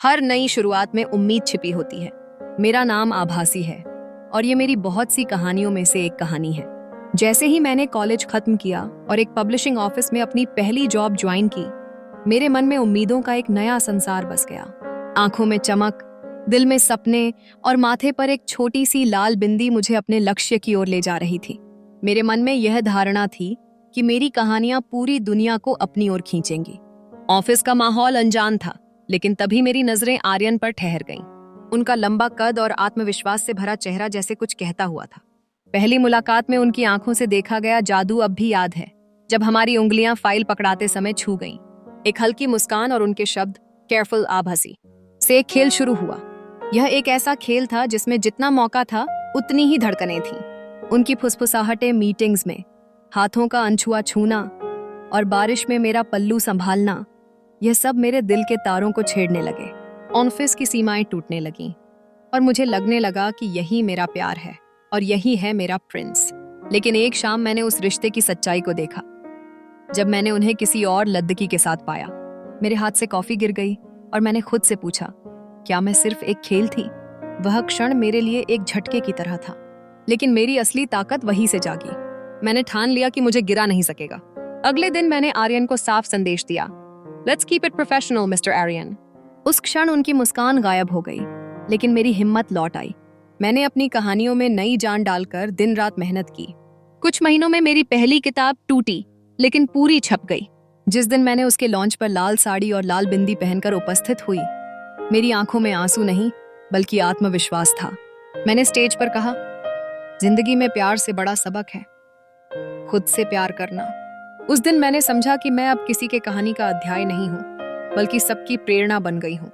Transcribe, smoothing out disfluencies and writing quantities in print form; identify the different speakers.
Speaker 1: हर नई शुरुआत में उम्मीद छिपी होती है। मेरा नाम आभासी है और ये मेरी बहुत सी कहानियों में से एक कहानी है। जैसे ही मैंने कॉलेज खत्म किया और एक पब्लिशिंग ऑफिस में अपनी पहली जॉब ज्वाइन की, मेरे मन में उम्मीदों का एक नया संसार बस गया। आंखों में चमक, दिल में सपने और माथे पर एक छोटी सी लाल बिंदी मुझे अपने लक्ष्य की ओर ले जा रही थी। मेरे मन में यह धारणा थी कि मेरी कहानियां पूरी दुनिया को अपनी ओर खींचेंगी। ऑफिस का माहौल अनजान था, लेकिन तभी मेरी नजरें आर्यन पर ठहर गईं। उनका लंबा कद और आत्मविश्वास से भरा चेहरा जैसे कुछ कहता हुआ था। पहली मुलाकात में उनकी आंखों से देखा गया जादू अब भी याद है, जब हमारी उंगलियां फाइल पकड़ाते समय छू गईं। एक हल्की मुस्कान और उनके शब्द केयरफुल आभासी से एक खेल शुरू हुआ। यह एक ऐसा खेल था जिसमें जितना मौका था उतनी ही धड़कनें थीं। उनकी फुसफुसाहटें मीटिंग्स में, हाथों का अनछुआ छूना और बारिश में मेरा पल्लू संभालना, यह सब मेरे दिल के तारों को छेड़ने लगे। ऑफिस की सीमाएं टूटने लगीं और मुझे लगने लगा कि यही मेरा प्यार है और यही है मेरा प्रिंस। लेकिन एक शाम मैंने उस रिश्ते की सच्चाई को देखा, जब मैंने उन्हें किसी और लद्दकी के साथ पाया। मेरे हाथ से कॉफी गिर गई और मैंने खुद से पूछा, क्या मैं सिर्फ एक खेल थी? वह क्षण मेरे लिए एक झटके की तरह था, लेकिन मेरी असली ताकत वहीं से जागी। मैंने ठान लिया कि मुझे गिरा नहीं सकेगा। अगले दिन मैंने आर्यन को साफ संदेश दिया, let's keep it professional mister Aryan. उस क्षण उनकी मुस्कान गायब हो गई, लेकिन मेरी हिम्मत लौट आई। मैंने अपनी कहानियों में नई जान डालकर दिन रात मेहनत की। कुछ महीनों में मेरी पहली किताब टूटी, लेकिन पूरी छप गई। जिस दिन मैंने उसके लॉन्च पर लाल साड़ी और लाल बिंदी पहनकर उपस्थित हुई, मेरी आंखों में आंसू नहीं बल्कि आत्मविश्वास था। मैंने स्टेज पर कहा, जिंदगी में प्यार से बड़ा सबक है खुद से प्यार करना। उस दिन मैंने समझा कि मैं अब किसी के कहानी का अध्याय नहीं हूँ, बल्कि सबकी प्रेरणा बन गई हूँ।